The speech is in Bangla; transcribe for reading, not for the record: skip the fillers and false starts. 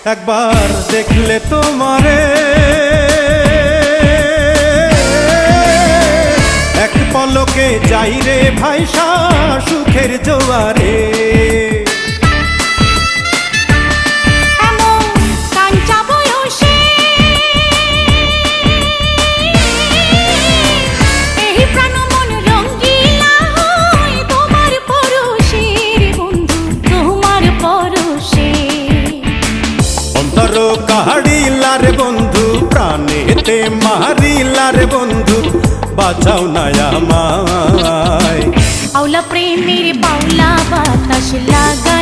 একবার দেখলে তোমারে এক পলকে যাই রে ভাইসা সুখের জোয়ারে। কাহাড়িলার বন্ধু প্রাণেতে মারিলার বন্ধু বাঁচাও না আমায়। আওলা প্রেমের বাউলা বাতাস লাগা